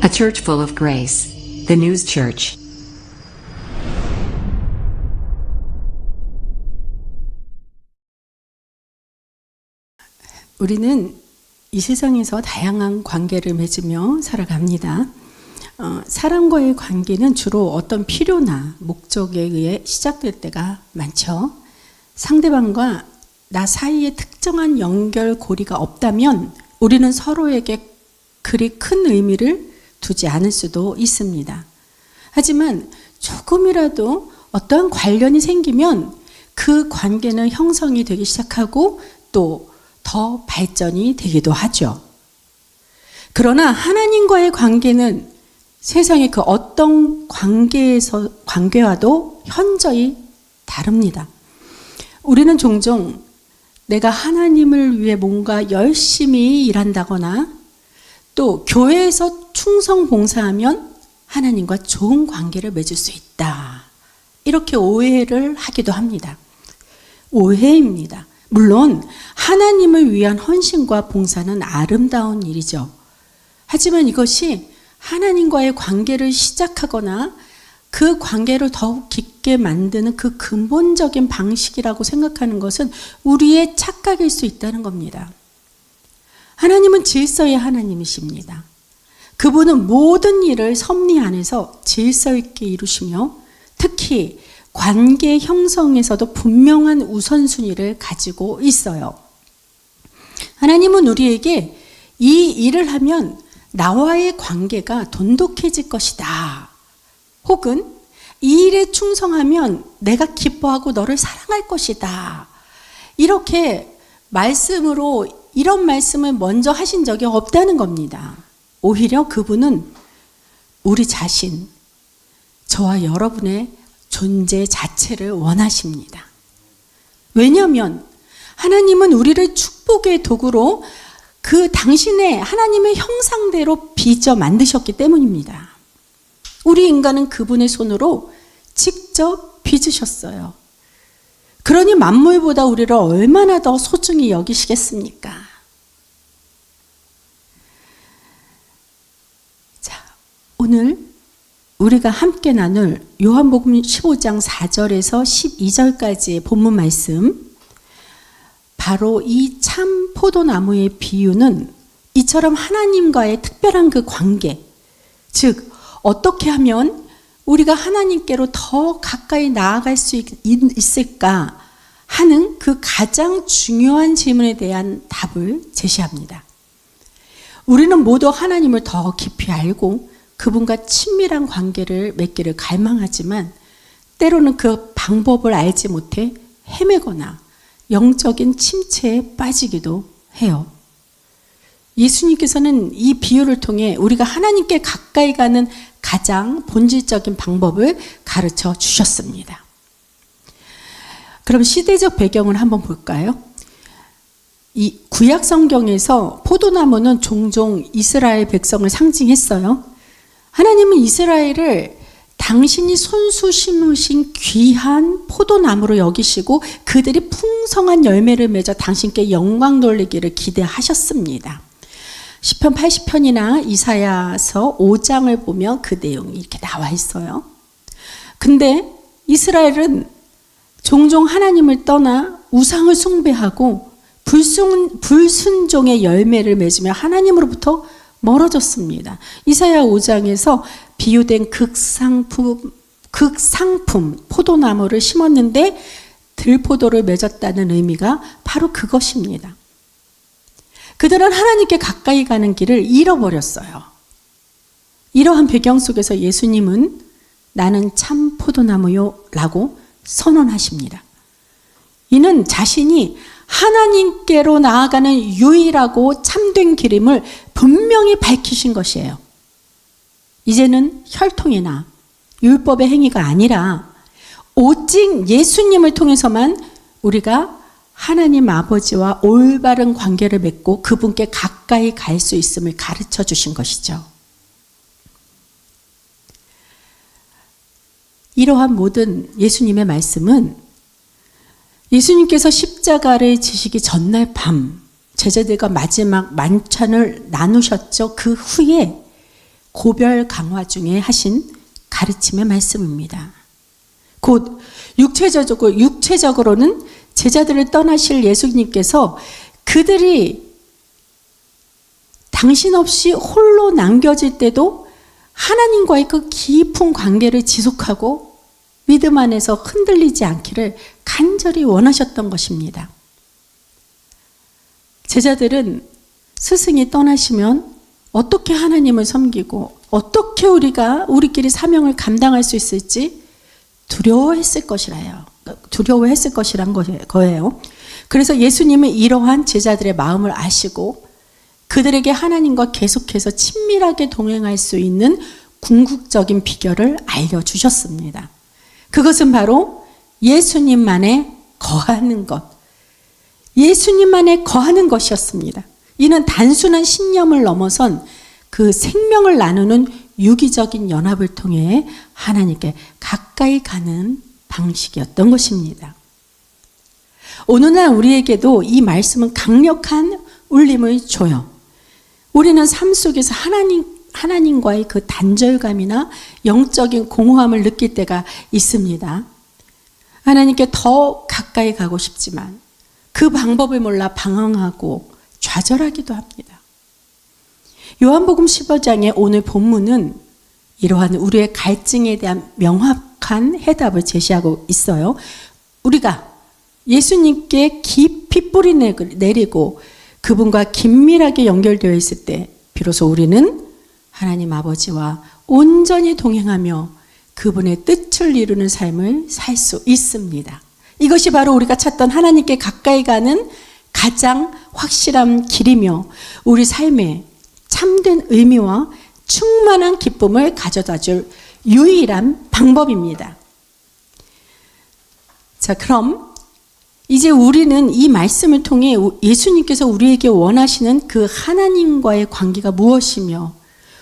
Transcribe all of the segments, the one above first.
A church full of grace. The News Church. 우리는 이 세상에서 다양한 관계를 맺으며 살아갑니다. 사람과의 관계는 주로 어떤 필요나 목적에 의해 시작될 때가 많죠. 상대방과 나 사이에 특정한 연결고리가 없다면 우리는 서로에게 그리 큰 의미를 두지 않을 수도 있습니다. 하지만 조금이라도 어떠한 관련이 생기면 그 관계는 형성이 되기 시작하고 또 더 발전이 되기도 하죠. 그러나 하나님과의 관계는 세상의 그 어떤 관계와도 현저히 다릅니다. 우리는 종종 내가 하나님을 위해 뭔가 열심히 일한다거나 또 교회에서 충성 봉사하면 하나님과 좋은 관계를 맺을 수 있다. 이렇게 오해를 하기도 합니다. 오해입니다. 물론 하나님을 위한 헌신과 봉사는 아름다운 일이죠. 하지만 이것이 하나님과의 관계를 시작하거나 그 관계를 더욱 깊게 만드는 그 근본적인 방식이라고 생각하는 것은 우리의 착각일 수 있다는 겁니다. 하나님은 질서의 하나님이십니다. 그분은 모든 일을 섭리 안에서 질서 있게 이루시며 특히 관계 형성에서도 분명한 우선순위를 가지고 있어요. 하나님은 우리에게 이 일을 하면 나와의 관계가 돈독해질 것이다. 혹은 이 일에 충성하면 내가 기뻐하고 너를 사랑할 것이다. 이렇게 말씀으로 이런 말씀을 먼저 하신 적이 없다는 겁니다. 오히려 그분은 우리 자신, 저와 여러분의 존재 자체를 원하십니다. 왜냐하면 하나님은 우리를 축복의 도구로 그 당신의 하나님의 형상대로 빚어 만드셨기 때문입니다. 우리 인간은 그분의 손으로 직접 빚으셨어요. 그러니 만물보다 우리를 얼마나 더 소중히 여기시겠습니까? 자, 오늘 우리가 함께 나눌 요한복음 15장 4절에서 12절까지의 본문 말씀, 바로 이 참 포도나무의 비유는 이처럼 하나님과의 특별한 그 관계, 즉 어떻게 하면 우리가 하나님께로 더 가까이 나아갈 수 있을까 하는 그 가장 중요한 질문에 대한 답을 제시합니다. 우리는 모두 하나님을 더 깊이 알고 그분과 친밀한 관계를 맺기를 갈망하지만 때로는 그 방법을 알지 못해 헤매거나 영적인 침체에 빠지기도 해요. 예수님께서는 이 비유를 통해 우리가 하나님께 가까이 가는 가장 본질적인 방법을 가르쳐 주셨습니다. 그럼 시대적 배경을 한번 볼까요? 이 구약 성경에서 포도나무는 종종 이스라엘 백성을 상징했어요. 하나님은 이스라엘을 당신이 손수 심으신 귀한 포도나무로 여기시고 그들이 풍성한 열매를 맺어 당신께 영광 돌리기를 기대하셨습니다. 시편 80편이나 이사야서 5장을 보면 그 내용이 이렇게 나와 있어요. 근데 이스라엘은 종종 하나님을 떠나 우상을 숭배하고 불순종의 열매를 맺으며 하나님으로부터 멀어졌습니다. 이사야 5장에서 비유된 극상품 포도나무를 심었는데 들포도를 맺었다는 의미가 바로 그것입니다. 그들은 하나님께 가까이 가는 길을 잃어버렸어요. 이러한 배경 속에서 예수님은 나는 참 포도나무요 라고 선언하십니다. 이는 자신이 하나님께로 나아가는 유일하고 참된 길임을 분명히 밝히신 것이에요. 이제는 혈통이나 율법의 행위가 아니라 오직 예수님을 통해서만 우리가 하나님 아버지와 올바른 관계를 맺고 그분께 가까이 갈 수 있음을 가르쳐 주신 것이죠. 이러한 모든 예수님의 말씀은 예수님께서 십자가를 지시기 전날 밤 제자들과 마지막 만찬을 나누셨죠. 그 후에 고별 강화 중에 하신 가르침의 말씀입니다. 곧 육체적으로는 제자들을 떠나실 예수님께서 그들이 당신 없이 홀로 남겨질 때도 하나님과의 그 깊은 관계를 지속하고 믿음 안에서 흔들리지 않기를 간절히 원하셨던 것입니다. 제자들은 스승이 떠나시면 어떻게 하나님을 섬기고 어떻게 우리끼리 사명을 감당할 수 있을지 두려워했을 것이란 거예요. 그래서 예수님은 이러한 제자들의 마음을 아시고 그들에게 하나님과 계속해서 친밀하게 동행할 수 있는 궁극적인 비결을 알려주셨습니다. 그것은 바로 예수님만에 거하는 것, 예수님만에 거하는 것이었습니다. 이는 단순한 신념을 넘어선 그 생명을 나누는 유기적인 연합을 통해 하나님께 가까이 가는 방식이었던 것입니다. 오늘날 우리에게도 이 말씀은 강력한 울림을 줘요. 우리는 삶 속에서 하나님과의 그 단절감이나 영적인 공허함을 느낄 때가 있습니다. 하나님께 더 가까이 가고 싶지만 그 방법을 몰라 방황하고 좌절하기도 합니다. 요한복음 15장의 오늘 본문은 이러한 우리의 갈증에 대한 명확한 해답을 제시하고 있어요. 우리가 예수님께 깊이 뿌리 내리고 그분과 긴밀하게 연결되어 있을 때 비로소 우리는 하나님 아버지와 온전히 동행하며 그분의 뜻을 이루는 삶을 살 수 있습니다. 이것이 바로 우리가 찾던 하나님께 가까이 가는 가장 확실한 길이며 우리 삶에 참된 의미와 충만한 기쁨을 가져다 줄 유일한 방법입니다. 자, 그럼 이제 우리는 이 말씀을 통해 예수님께서 우리에게 원하시는 그 하나님과의 관계가 무엇이며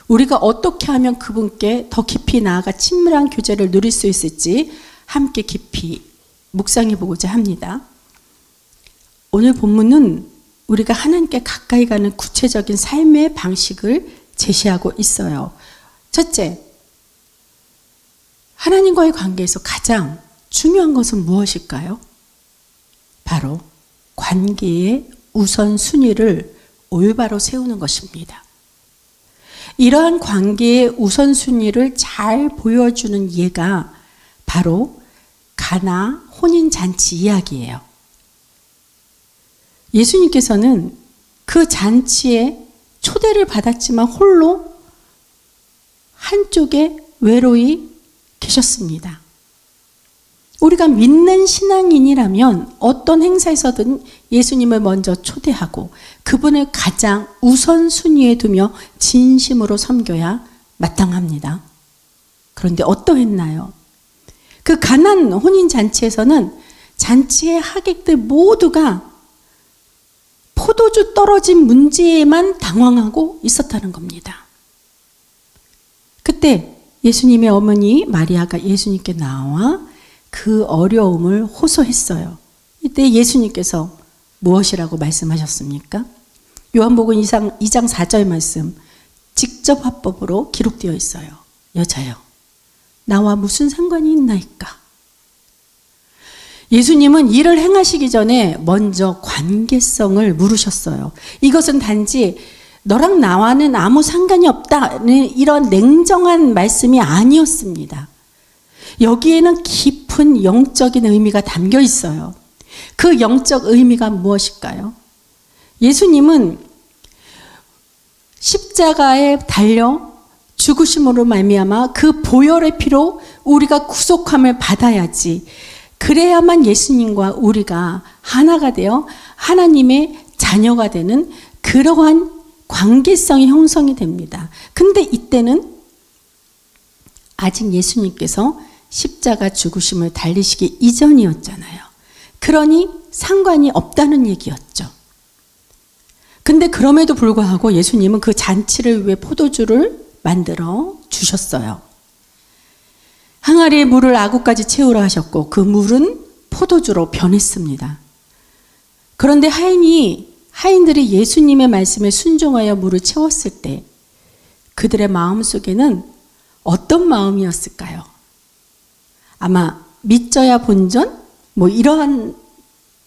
우리가 어떻게 하면 그분께 더 깊이 나아가 친밀한 교제를 누릴 수 있을지 함께 깊이 묵상해 보고자 합니다. 오늘 본문은 우리가 하나님께 가까이 가는 구체적인 삶의 방식을 제시하고 있어요. 첫째, 하나님과의 관계에서 가장 중요한 것은 무엇일까요? 바로 관계의 우선순위를 올바로 세우는 것입니다. 이러한 관계의 우선순위를 잘 보여주는 예가 바로 가나 혼인잔치 이야기예요. 예수님께서는 그 잔치에 초대를 받았지만 홀로 한쪽에 외로이 계셨습니다. 우리가 믿는 신앙인이라면 어떤 행사에서든 예수님을 먼저 초대하고 그분을 가장 우선순위에 두며 진심으로 섬겨야 마땅합니다. 그런데 어떠했나요? 그 가난 혼인잔치에서는 잔치의 하객들 모두가 포도주 떨어진 문제에만 당황하고 있었다는 겁니다. 그때 예수님의 어머니 마리아가 예수님께 나와 그 어려움을 호소했어요. 이때 예수님께서 무엇이라고 말씀하셨습니까? 요한복음 2장 4절 말씀 직접 화법으로 기록되어 있어요. 여자여, 나와 무슨 상관이 있나이까? 예수님은 일을 행하시기 전에 먼저 관계성을 물으셨어요. 이것은 단지 너랑 나와는 아무 상관이 없다는 이런 냉정한 말씀이 아니었습니다. 여기에는 깊은 영적인 의미가 담겨 있어요. 그 영적 의미가 무엇일까요? 예수님은 십자가에 달려 죽으심으로 말미암아 그 보혈의 피로 우리가 구속함을 받아야지, 그래야만 예수님과 우리가 하나가 되어 하나님의 자녀가 되는 그러한 관계성이 형성이 됩니다. 근데 이때는 아직 예수님께서 십자가 죽으심을 달리시기 이전이었잖아요. 그러니 상관이 없다는 얘기였죠. 근데 그럼에도 불구하고 예수님은 그 잔치를 위해 포도주를 만들어 주셨어요. 항아리에 물을 아구까지 채우라 하셨고 그 물은 포도주로 변했습니다. 그런데 하인들이 예수님의 말씀에 순종하여 물을 채웠을 때 그들의 마음속에는 어떤 마음이었을까요? 아마 믿져야 본전? 이러한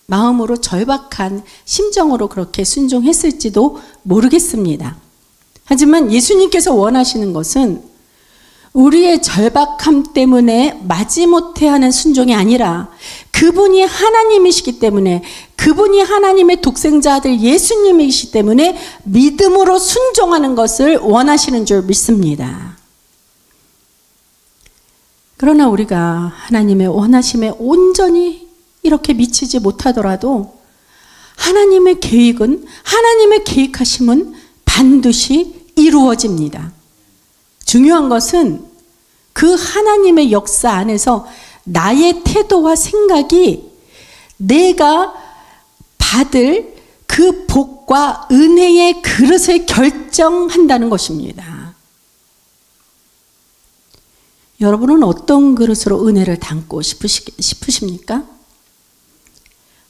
마음으로 절박한 심정으로 그렇게 순종했을지도 모르겠습니다. 하지만 예수님께서 원하시는 것은 우리의 절박함 때문에 마지못해 하는 순종이 아니라 그분이 하나님이시기 때문에, 그분이 하나님의 독생자 아들 예수님이시기 때문에 믿음으로 순종하는 것을 원하시는 줄 믿습니다. 그러나 우리가 하나님의 원하심에 온전히 이렇게 미치지 못하더라도 하나님의 계획은, 하나님의 계획하심은 반드시 이루어집니다. 중요한 것은 그 하나님의 역사 안에서 나의 태도와 생각이 내가 받을 그 복과 은혜의 그릇을 결정한다는 것입니다. 여러분은 어떤 그릇으로 은혜를 담고 싶으십니까?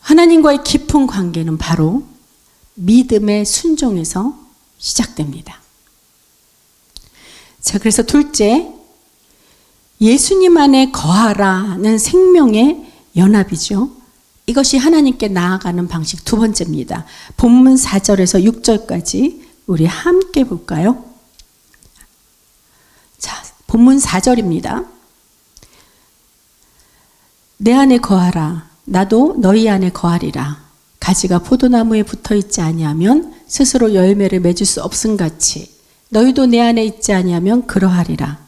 하나님과의 깊은 관계는 바로 믿음의 순종에서 시작됩니다. 자, 그래서 둘째, 예수님 안에 거하라는 생명의 연합이죠. 이것이 하나님께 나아가는 방식 두 번째입니다. 본문 4절에서 6절까지 우리 함께 볼까요? 자, 본문 4절입니다. 내 안에 거하라. 나도 너희 안에 거하리라. 가지가 포도나무에 붙어 있지 아니하면 스스로 열매를 맺을 수 없음같이 너희도 내 안에 있지 아니하면 그러하리라.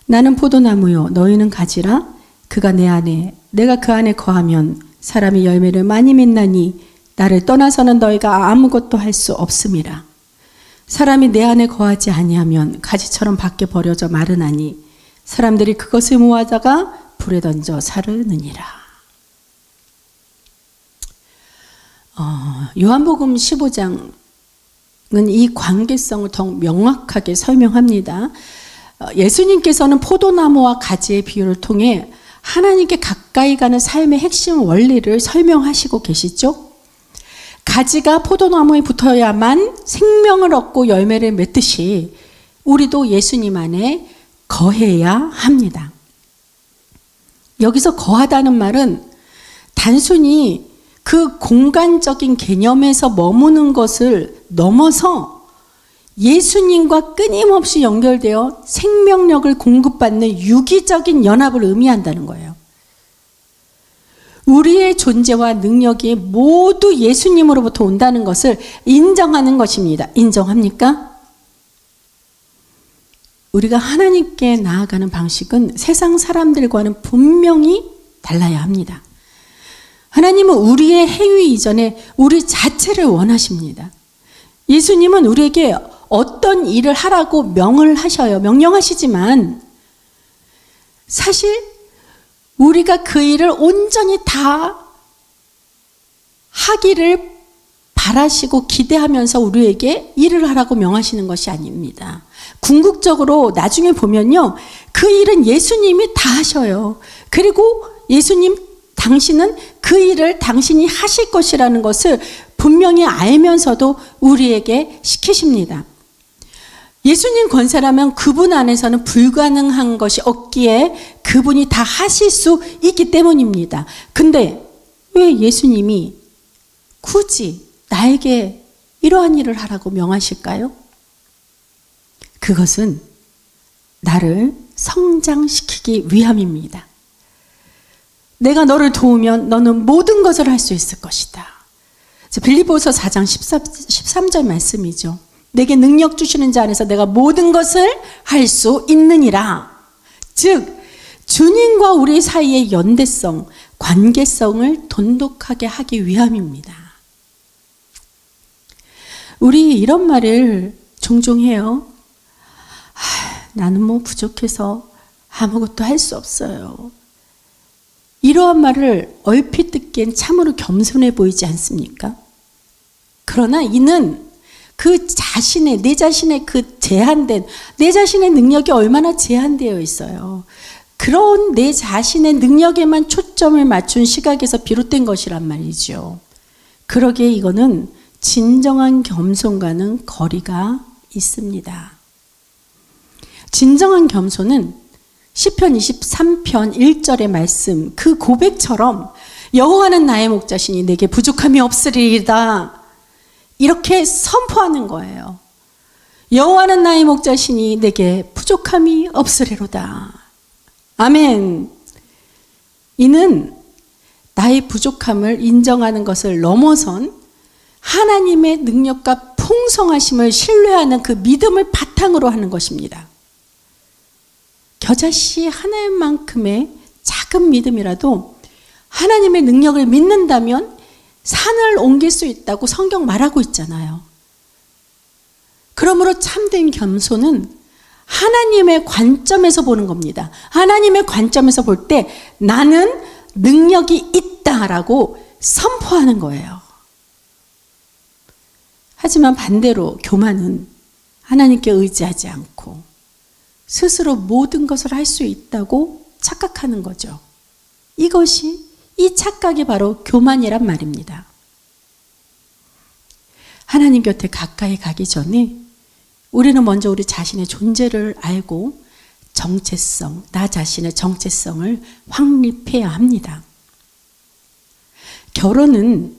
나는 포도나무요 너희는 가지라. 그가 내 안에 내가 그 안에 거하면 사람이 열매를 많이 맺나니 나를 떠나서는 너희가 아무것도 할 수 없음이라. 사람이 내 안에 거하지 아니하면 가지처럼 밖에 버려져 마르나니 사람들이 그것을 모아다가 불에 던져 사르느니라. 요한복음 15장은 이 관계성을 더 명확하게 설명합니다. 예수님께서는 포도나무와 가지의 비유를 통해 하나님께 가까이 가는 삶의 핵심 원리를 설명하시고 계시죠. 가지가 포도나무에 붙어야만 생명을 얻고 열매를 맺듯이 우리도 예수님 안에 거해야 합니다. 여기서 거하다는 말은 단순히 그 공간적인 개념에서 머무는 것을 넘어서 예수님과 끊임없이 연결되어 생명력을 공급받는 유기적인 연합을 의미한다는 거예요. 우리의 존재와 능력이 모두 예수님으로부터 온다는 것을 인정하는 것입니다. 인정합니까? 우리가 하나님께 나아가는 방식은 세상 사람들과는 분명히 달라야 합니다. 하나님은 우리의 행위 이전에 우리 자체를 원하십니다. 예수님은 우리에게 어떤 일을 하라고 명령하시지만 사실 우리가 그 일을 온전히 다 하기를 바라시고 기대하면서 우리에게 일을 하라고 명하시는 것이 아닙니다. 궁극적으로 나중에 보면요, 그 일은 예수님이 다 하셔요. 그리고 예수님 당신은 그 일을 당신이 하실 것이라는 것을 분명히 알면서도 우리에게 시키십니다. 예수님 권세라면 그분 안에서는 불가능한 것이 없기에 그분이 다 하실 수 있기 때문입니다. 근데 왜 예수님이 굳이 나에게 이러한 일을 하라고 명하실까요? 그것은 나를 성장시키기 위함입니다. 내가 너를 도우면 너는 모든 것을 할 수 있을 것이다. 빌립보서 4장 13절 말씀이죠. 내게 능력 주시는 자 안에서 내가 모든 것을 할 수 있느니라. 즉 주님과 우리 사이의 연대성, 관계성을 돈독하게 하기 위함입니다. 우리 이런 말을 종종 해요. 나는 부족해서 아무것도 할 수 없어요. 이러한 말을 얼핏 듣기엔 참으로 겸손해 보이지 않습니까? 그러나 이는 내 자신의 그 제한된, 내 자신의 능력이 얼마나 제한되어 있어요. 그런 내 자신의 능력에만 초점을 맞춘 시각에서 비롯된 것이란 말이죠. 그러기에 이거는 진정한 겸손과는 거리가 있습니다. 진정한 겸손은 시편 23편 1절의 말씀, 그 고백처럼 여호와는 나의 목자시니 내게 부족함이 없으리이다, 이렇게 선포하는 거예요. 여호와는 나의 목자시니 내게 부족함이 없으리로다. 아멘. 이는 나의 부족함을 인정하는 것을 넘어선 하나님의 능력과 풍성하심을 신뢰하는 그 믿음을 바탕으로 하는 것입니다. 겨자씨 하나만큼의 작은 믿음이라도 하나님의 능력을 믿는다면 산을 옮길 수 있다고 성경 말하고 있잖아요. 그러므로 참된 겸손은 하나님의 관점에서 보는 겁니다. 하나님의 관점에서 볼 때 나는 능력이 있다라고 선포하는 거예요. 하지만 반대로 교만은 하나님께 의지하지 않고 스스로 모든 것을 할 수 있다고 착각하는 거죠. 이 착각이 바로 교만이란 말입니다. 하나님 곁에 가까이 가기 전에 우리는 먼저 우리 자신의 존재를 알고 정체성, 나 자신의 정체성을 확립해야 합니다. 결혼은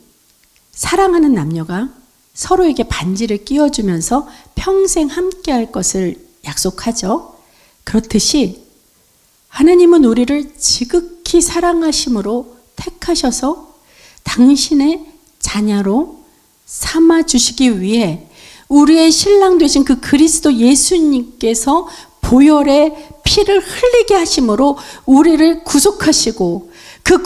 사랑하는 남녀가 서로에게 반지를 끼워주면서 평생 함께할 것을 약속하죠. 그렇듯이 하나님은 우리를 지극히 사랑하심으로 택하셔서 당신의 자녀로 삼아주시기 위해 우리의 신랑 되신 그 그리스도 예수님께서 보혈의 피를 흘리게 하심으로 우리를 구속하시고, 그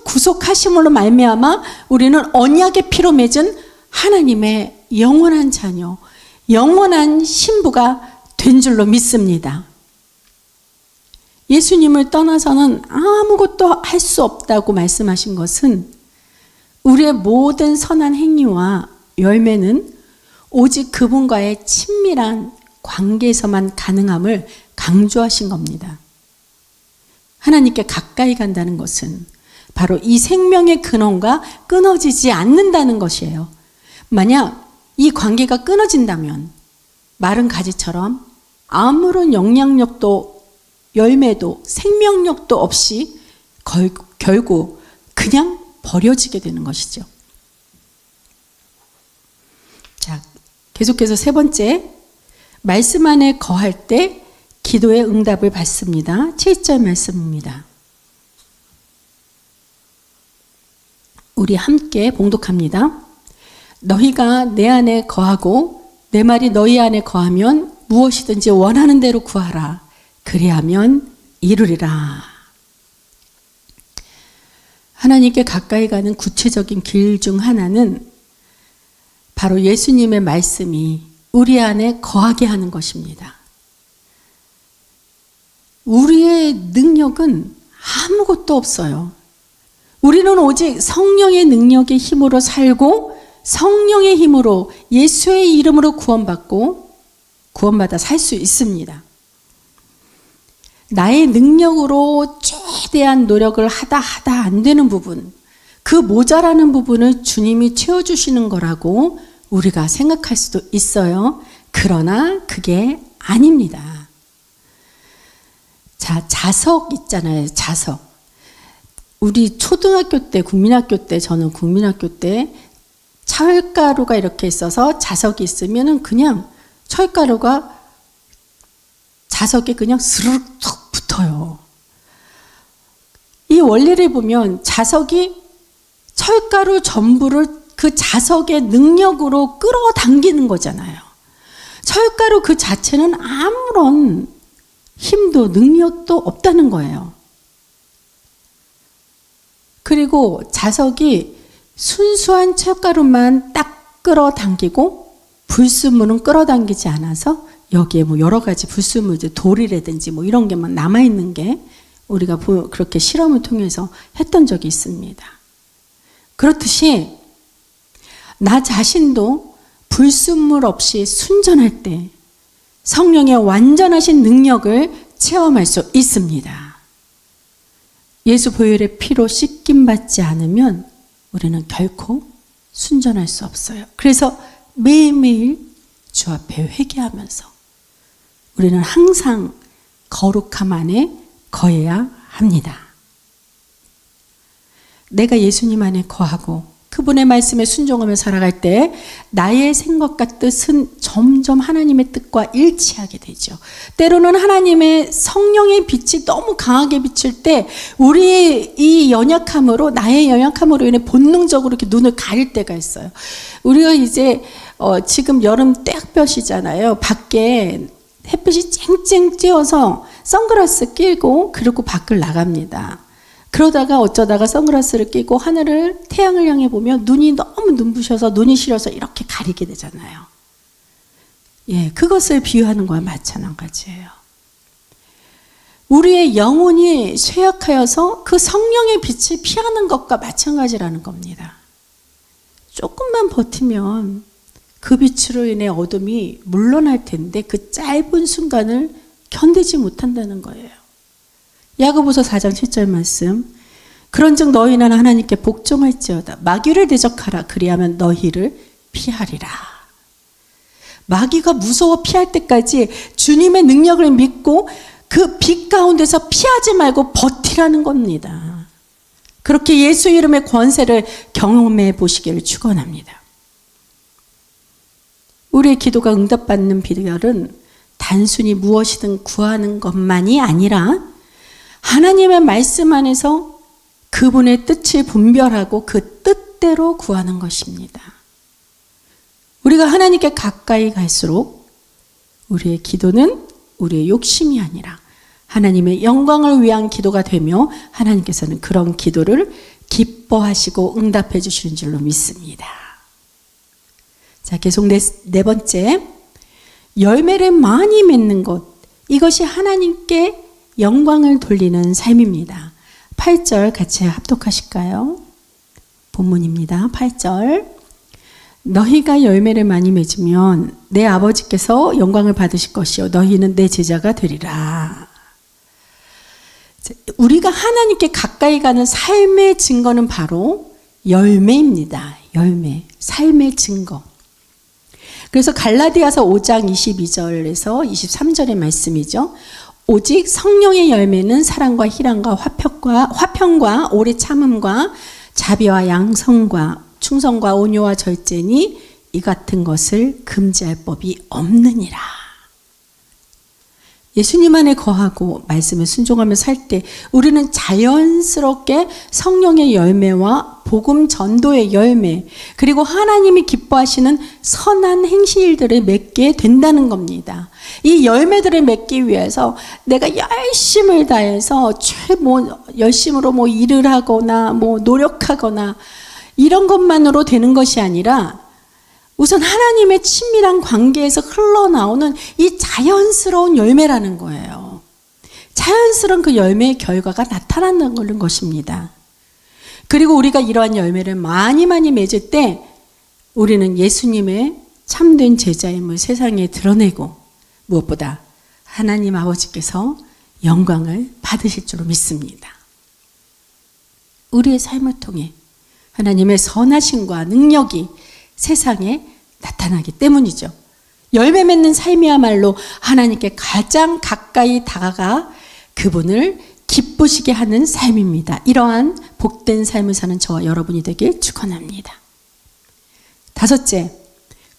구속하심으로 말미암아 우리는 언약의 피로 맺은 하나님의 영원한 자녀, 영원한 신부가 된 줄로 믿습니다. 예수님을 떠나서는 아무것도 할 수 없다고 말씀하신 것은 우리의 모든 선한 행위와 열매는 오직 그분과의 친밀한 관계에서만 가능함을 강조하신 겁니다. 하나님께 가까이 간다는 것은 바로 이 생명의 근원과 끊어지지 않는다는 것이에요. 만약 이 관계가 끊어진다면 마른 가지처럼 아무런 영향력도 열매도 생명력도 없이 결국 그냥 버려지게 되는 것이죠. 자, 계속해서 세 번째, 말씀 안에 거할 때 기도의 응답을 받습니다. 7절 말씀입니다. 우리 함께 봉독합니다. 너희가 내 안에 거하고 내 말이 너희 안에 거하면 무엇이든지 원하는 대로 구하라. 그리하면 이루리라. 하나님께 가까이 가는 구체적인 길 중 하나는 바로 예수님의 말씀이 우리 안에 거하게 하는 것입니다. 우리의 능력은 아무것도 없어요. 우리는 오직 성령의 능력의 힘으로 살고 성령의 힘으로 예수의 이름으로 구원받아 살 수 있습니다. 나의 능력으로 최대한 노력을 하다 안 되는 부분, 그 모자라는 부분을 주님이 채워주시는 거라고 우리가 생각할 수도 있어요. 그러나 그게 아닙니다. 자, 자석 있잖아요. 자석. 우리 초등학교 때, 저는 국민학교 때 철가루가 이렇게 있어서 자석이 있으면은 그냥 철가루가 자석에 그냥 스르륵 툭 붙어요. 이 원리를 보면 자석이 철가루 전부를 그 자석의 능력으로 끌어당기는 거잖아요. 철가루 그 자체는 아무런 힘도 능력도 없다는 거예요. 그리고 자석이 순수한 철가루만 딱 끌어당기고 불순물은 끌어당기지 않아서 여기에 뭐 여러 가지 불순물들, 돌이라든지 뭐 이런 게만 남아있는 게 우리가 그렇게 실험을 통해서 했던 적이 있습니다. 그렇듯이 나 자신도 불순물 없이 순전할 때 성령의 완전하신 능력을 체험할 수 있습니다. 예수 보혈의 피로 씻김 받지 않으면 우리는 결코 순전할 수 없어요. 그래서 매일매일 주 앞에 회개하면서 우리는 항상 거룩함 안에 거해야 합니다. 내가 예수님 안에 거하고 그분의 말씀에 순종하며 살아갈 때 나의 생각과 뜻은 점점 하나님의 뜻과 일치하게 되죠. 때로는 하나님의 성령의 빛이 너무 강하게 비칠 때 우리의 이 연약함으로, 나의 연약함으로 인해 본능적으로 이렇게 눈을 가릴 때가 있어요. 우리가 이제 지금 여름 떼학볕이잖아요. 밖에 햇빛이 쨍쨍 쬐어서 선글라스 끼고 그리고 밖을 나갑니다. 그러다가 어쩌다가 선글라스를 끼고 하늘을, 태양을 향해 보면 눈이 너무 눈부셔서 눈이 시려서 이렇게 가리게 되잖아요. 예, 그것을 비유하는 거와 마찬가지예요. 우리의 영혼이 쇠약하여서 그 성령의 빛을 피하는 것과 마찬가지라는 겁니다. 조금만 버티면 그 빛으로 인해 어둠이 물러날 텐데 그 짧은 순간을 견디지 못한다는 거예요. 야고보서 4장 7절 말씀. 그런즉 너희는 하나님께 복종할지어다. 마귀를 대적하라. 그리하면 너희를 피하리라. 마귀가 무서워 피할 때까지 주님의 능력을 믿고 그 빛 가운데서 피하지 말고 버티라는 겁니다. 그렇게 예수 이름의 권세를 경험해 보시기를 축원합니다. 우리의 기도가 응답받는 비결은 단순히 무엇이든 구하는 것만이 아니라 하나님의 말씀 안에서 그분의 뜻을 분별하고 그 뜻대로 구하는 것입니다. 우리가 하나님께 가까이 갈수록 우리의 기도는 우리의 욕심이 아니라 하나님의 영광을 위한 기도가 되며 하나님께서는 그런 기도를 기뻐하시고 응답해 주시는 줄로 믿습니다. 자, 계속 네 번째, 열매를 많이 맺는 것. 이것이 하나님께 영광을 돌리는 삶입니다. 8절 같이 합독하실까요? 본문입니다. 8절. 너희가 열매를 많이 맺으면 내 아버지께서 영광을 받으실 것이요 너희는 내 제자가 되리라. 우리가 하나님께 가까이 가는 삶의 증거는 바로 열매입니다. 열매, 삶의 증거. 그래서 갈라디아서 5장 22절에서 23절의 말씀이죠. 오직 성령의 열매는 사랑과 희락과 화평과 오래 참음과 자비와 양성과 충성과 온유와 절제니 이 같은 것을 금지할 법이 없느니라. 예수님 안에 거하고 말씀에 순종하며 살 때 우리는 자연스럽게 성령의 열매와 복음 전도의 열매, 그리고 하나님이 기뻐하시는 선한 행실들을 맺게 된다는 겁니다. 이 열매들을 맺기 위해서 내가 열심을 다해서 열심으로 일을 하거나 노력하거나 이런 것만으로 되는 것이 아니라 우선 하나님의 친밀한 관계에서 흘러나오는 이 자연스러운 열매라는 거예요. 자연스러운 그 열매의 결과가 나타나는 것입니다. 그리고 우리가 이러한 열매를 많이 맺을 때 우리는 예수님의 참된 제자임을 세상에 드러내고 무엇보다 하나님 아버지께서 영광을 받으실 줄로 믿습니다. 우리의 삶을 통해 하나님의 선하심과 능력이 세상에 나타나기 때문이죠. 열매 맺는 삶이야말로 하나님께 가장 가까이 다가가 그분을 기쁘시게 하는 삶입니다. 이러한 복된 삶을 사는 저와 여러분이 되길 축원합니다. 다섯째,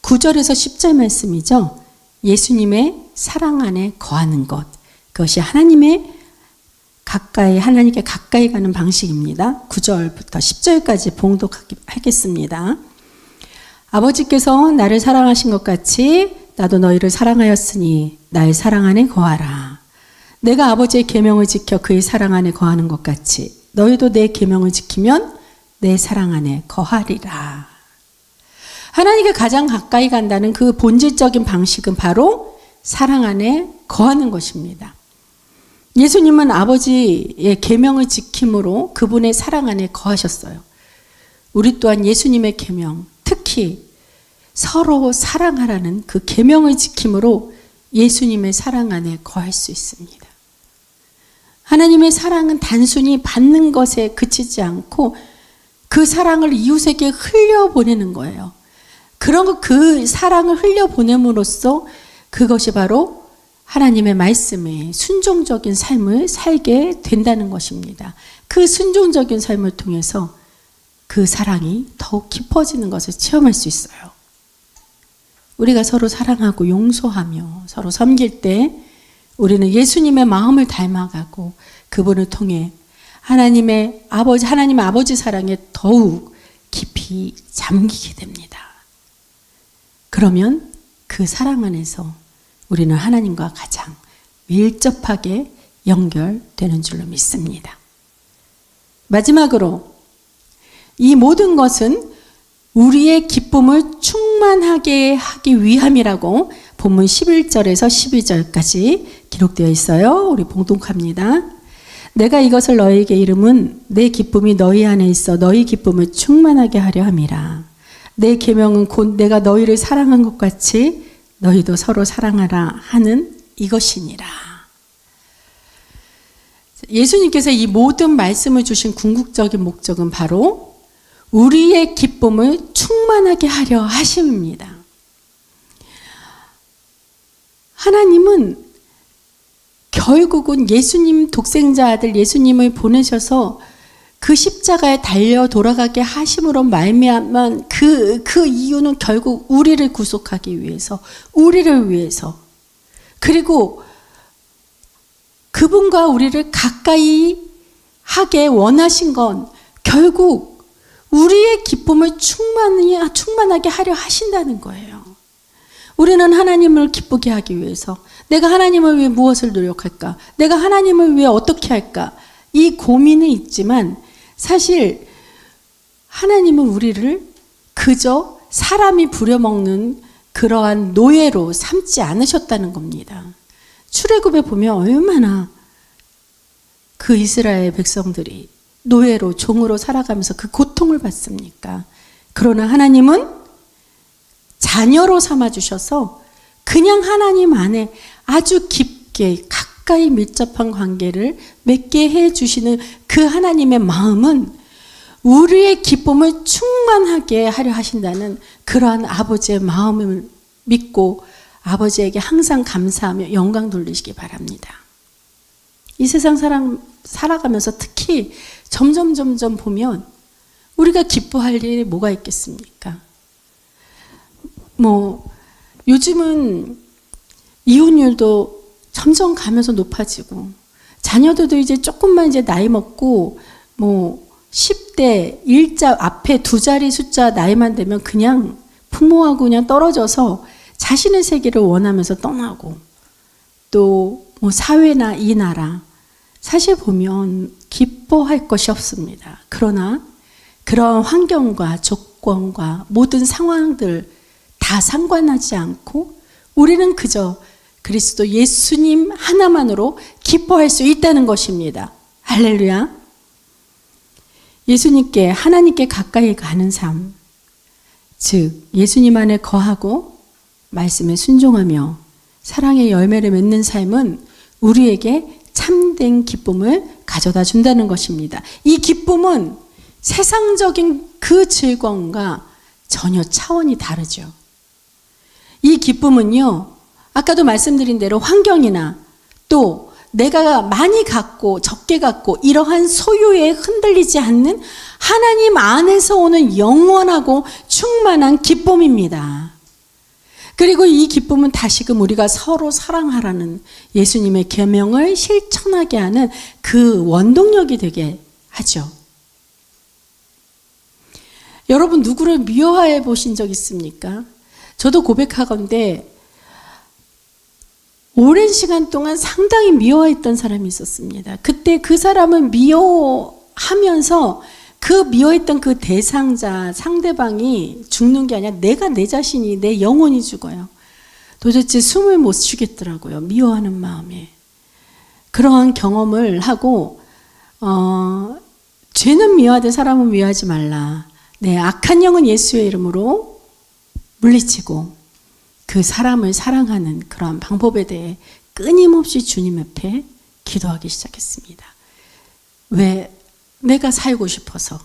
9절에서 10절 말씀이죠. 예수님의 사랑 안에 거하는 것. 그것이 하나님께 가까이 가는 방식입니다. 9절부터 10절까지 봉독하겠습니다. 아버지께서 나를 사랑하신 것 같이 나도 너희를 사랑하였으니 나의 사랑 안에 거하라. 내가 아버지의 계명을 지켜 그의 사랑 안에 거하는 것 같이 너희도 내 계명을 지키면 내 사랑 안에 거하리라. 하나님께 가장 가까이 간다는 그 본질적인 방식은 바로 사랑 안에 거하는 것입니다. 예수님은 아버지의 계명을 지킴으로 그분의 사랑 안에 거하셨어요. 우리 또한 예수님의 계명, 특히 서로 사랑하라는 그 계명을 지킴으로 예수님의 사랑 안에 거할 수 있습니다. 하나님의 사랑은 단순히 받는 것에 그치지 않고 그 사랑을 이웃에게 흘려보내는 거예요. 그 사랑을 흘려보냄으로써 그것이 바로 하나님의 말씀에 순종적인 삶을 살게 된다는 것입니다. 그 순종적인 삶을 통해서 그 사랑이 더욱 깊어지는 것을 체험할 수 있어요. 우리가 서로 사랑하고 용서하며 서로 섬길 때 우리는 예수님의 마음을 닮아가고 그분을 통해 하나님 아버지 사랑에 더욱 깊이 잠기게 됩니다. 그러면 그 사랑 안에서 우리는 하나님과 가장 밀접하게 연결되는 줄로 믿습니다. 마지막으로 이 모든 것은 우리의 기쁨을 충만하게 하기 위함이라고 본문 11절에서 12절까지 기록되어 있어요. 우리 봉독합니다. 내가 이것을 너희에게 이름은 내 기쁨이 너희 안에 있어 너희 기쁨을 충만하게 하려 함이라. 내 계명은 곧 내가 너희를 사랑한 것 같이 너희도 서로 사랑하라 하는 이것이니라. 예수님께서 이 모든 말씀을 주신 궁극적인 목적은 바로 우리의 기쁨을 충만하게 하려 하심입니다. 하나님은 결국은 예수님 독생자 아들 예수님을 보내셔서 그 십자가에 달려 돌아가게 하심으로 말미암은 그 이유는 결국 우리를 구속하기 위해서, 우리를 위해서, 그리고 그분과 우리를 가까이 하게 원하신 건 결국 우리의 기쁨을 충만하게 하려 하신다는 거예요. 우리는 하나님을 기쁘게 하기 위해서 내가 하나님을 위해 무엇을 노력할까? 내가 하나님을 위해 어떻게 할까? 이 고민은 있지만 사실 하나님은 우리를 그저 사람이 부려먹는 그러한 노예로 삼지 않으셨다는 겁니다. 출애굽에 보면 얼마나 그 이스라엘 백성들이 노예로 종으로 살아가면서 그 고통을 받습니까? 그러나 하나님은 자녀로 삼아주셔서 그냥 하나님 안에 아주 깊게 가까이 밀접한 관계를 맺게 해주시는 그 하나님의 마음은 우리의 기쁨을 충만하게 하려 하신다는 그러한 아버지의 마음을 믿고 아버지에게 항상 감사하며 영광 돌리시기 바랍니다. 이 세상 살아가면서 특히 점점 보면 우리가 기뻐할 일이 뭐가 있겠습니까? 요즘은 이혼율도 점점 가면서 높아지고 자녀들도 이제 조금만 이제 나이 먹고 10대 1자 앞에 두 자리 숫자 나이만 되면 그냥 부모하고 그냥 떨어져서 자신의 세계를 원하면서 떠나고 또 사회나 이 나라 사실 보면 기뻐할 것이 없습니다. 그러나 그런 환경과 조건과 모든 상황들 다 상관하지 않고 우리는 그저 그리스도 예수님 하나만으로 기뻐할 수 있다는 것입니다. 할렐루야. 예수님께 하나님께 가까이 가는 삶, 즉 예수님 안에 거하고 말씀에 순종하며 사랑의 열매를 맺는 삶은 우리에게 참된 기쁨을 가져다 준다는 것입니다. 이 기쁨은 세상적인 그 즐거움과 전혀 차원이 다르죠. 이 기쁨은요, 아까도 말씀드린 대로 환경이나 또 내가 많이 갖고 적게 갖고 이러한 소유에 흔들리지 않는 하나님 안에서 오는 영원하고 충만한 기쁨입니다. 그리고 이 기쁨은 다시금 우리가 서로 사랑하라는 예수님의 계명을 실천하게 하는 그 원동력이 되게 하죠. 여러분 누구를 미워해 보신 적 있습니까? 저도 고백하건대 오랜 시간 동안 상당히 미워했던 사람이 있었습니다. 그때 그 사람을 미워하면서 그 미워했던 그 대상자, 상대방이 죽는 게 아니라 내가 내 자신이, 내 영혼이 죽어요. 도대체 숨을 못 쉬겠더라고요. 미워하는 마음에. 그러한 경험을 하고 죄는 미워하되 사람은 미워하지 말라. 네, 악한 영은 예수의 이름으로 물리치고 그 사람을 사랑하는 그러한 방법에 대해 끊임없이 주님 앞에 기도하기 시작했습니다. 왜? 내가 살고 싶어서.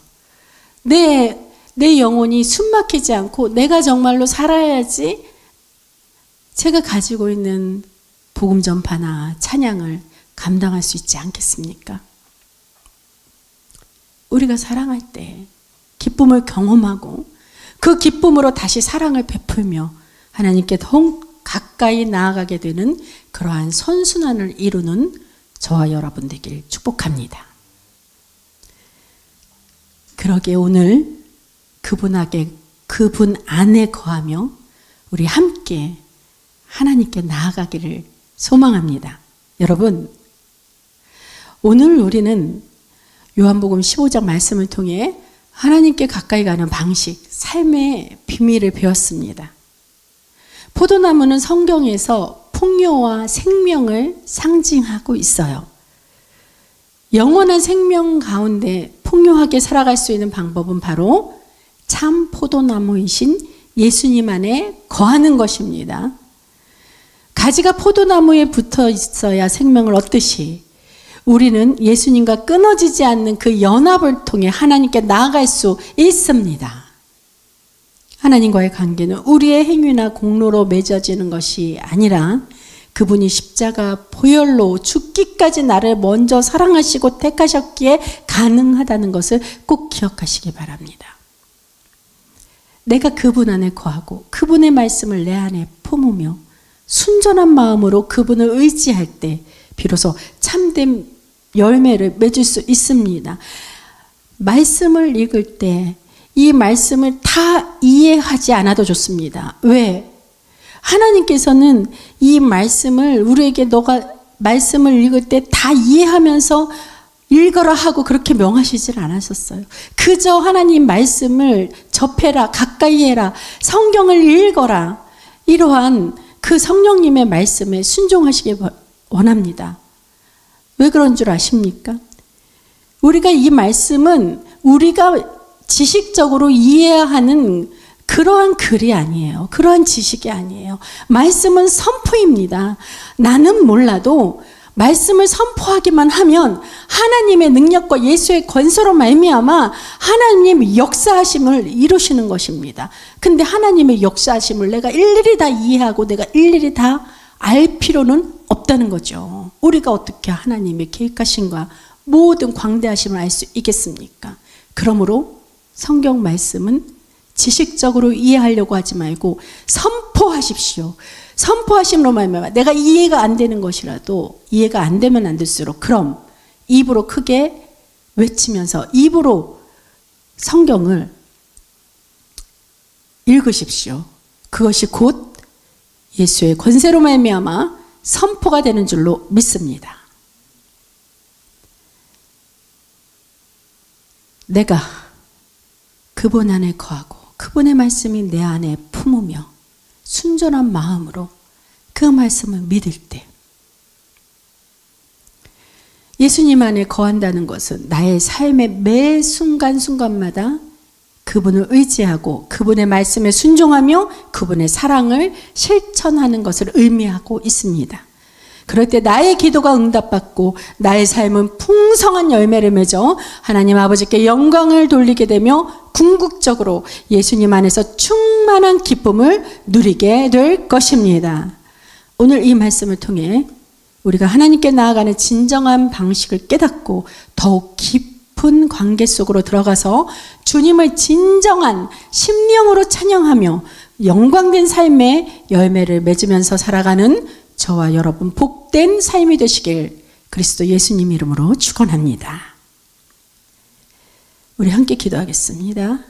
내 영혼이 숨막히지 않고 내가 정말로 살아야지 제가 가지고 있는 복음 전파나 찬양을 감당할 수 있지 않겠습니까? 우리가 사랑할 때 기쁨을 경험하고 그 기쁨으로 다시 사랑을 베풀며 하나님께 더욱 가까이 나아가게 되는 그러한 선순환을 이루는 저와 여러분 되길 축복합니다. 그러기에 오늘 그분 안에 거하며 우리 함께 하나님께 나아가기를 소망합니다. 여러분, 오늘 우리는 요한복음 15장 말씀을 통해 하나님께 가까이 가는 방식, 삶의 비밀을 배웠습니다. 포도나무는 성경에서 풍요와 생명을 상징하고 있어요. 영원한 생명 가운데 풍요하게 살아갈 수 있는 방법은 바로 참 포도나무이신 예수님 안에 거하는 것입니다. 가지가 포도나무에 붙어 있어야 생명을 얻듯이 우리는 예수님과 끊어지지 않는 그 연합을 통해 하나님께 나아갈 수 있습니다. 하나님과의 관계는 우리의 행위나 공로로 맺어지는 것이 아니라 그분이 십자가 보혈로 죽기까지 나를 먼저 사랑하시고 택하셨기에 가능하다는 것을 꼭 기억하시기 바랍니다. 내가 그분 안에 거하고 그분의 말씀을 내 안에 품으며 순전한 마음으로 그분을 의지할 때 비로소 참된 열매를 맺을 수 있습니다. 말씀을 읽을 때 이 말씀을 다 이해하지 않아도 좋습니다. 왜? 하나님께서는 이 말씀을 우리에게 너가 말씀을 읽을 때 다 이해하면서 읽어라 하고 그렇게 명하시질 않으셨어요. 그저 하나님 말씀을 접해라, 가까이 해라, 성경을 읽어라, 이러한 그 성령님의 말씀에 순종하시기 원합니다. 왜 그런 줄 아십니까? 우리가 이 말씀은 우리가 지식적으로 이해해야 하는 그러한 글이 아니에요. 그러한 지식이 아니에요. 말씀은 선포입니다. 나는 몰라도 말씀을 선포하기만 하면 하나님의 능력과 예수의 권세로 말미암아 하나님의 역사하심을 이루시는 것입니다. 근데 하나님의 역사하심을 내가 일일이 다 이해하고 내가 일일이 다 알 필요는 없다는 거죠. 우리가 어떻게 하나님의 계획하심과 모든 광대하심을 알 수 있겠습니까? 그러므로 성경 말씀은 지식적으로 이해하려고 하지 말고 선포하십시오. 선포하심으로 말미암아 내가 이해가 안 되는 것이라도 이해가 안 되면 안 될수록 그럼 입으로 크게 외치면서 입으로 성경을 읽으십시오. 그것이 곧 예수의 권세로 말미암아 선포가 되는 줄로 믿습니다. 내가 그분 안에 거하고 그분의 말씀이 내 안에 품으며 순전한 마음으로 그 말씀을 믿을 때 예수님 안에 거한다는 것은 나의 삶의 매 순간순간마다 그분을 의지하고 그분의 말씀에 순종하며 그분의 사랑을 실천하는 것을 의미하고 있습니다. 그럴 때 나의 기도가 응답받고 나의 삶은 풍성한 열매를 맺어 하나님 아버지께 영광을 돌리게 되며 궁극적으로 예수님 안에서 충만한 기쁨을 누리게 될 것입니다. 오늘 이 말씀을 통해 우리가 하나님께 나아가는 진정한 방식을 깨닫고 더욱 깊은 관계 속으로 들어가서 주님을 진정한 심령으로 찬양하며 영광된 삶의 열매를 맺으면서 살아가는 저와 여러분 복된 삶이 되시길 그리스도 예수님 이름으로 축원합니다. 우리 함께 기도하겠습니다.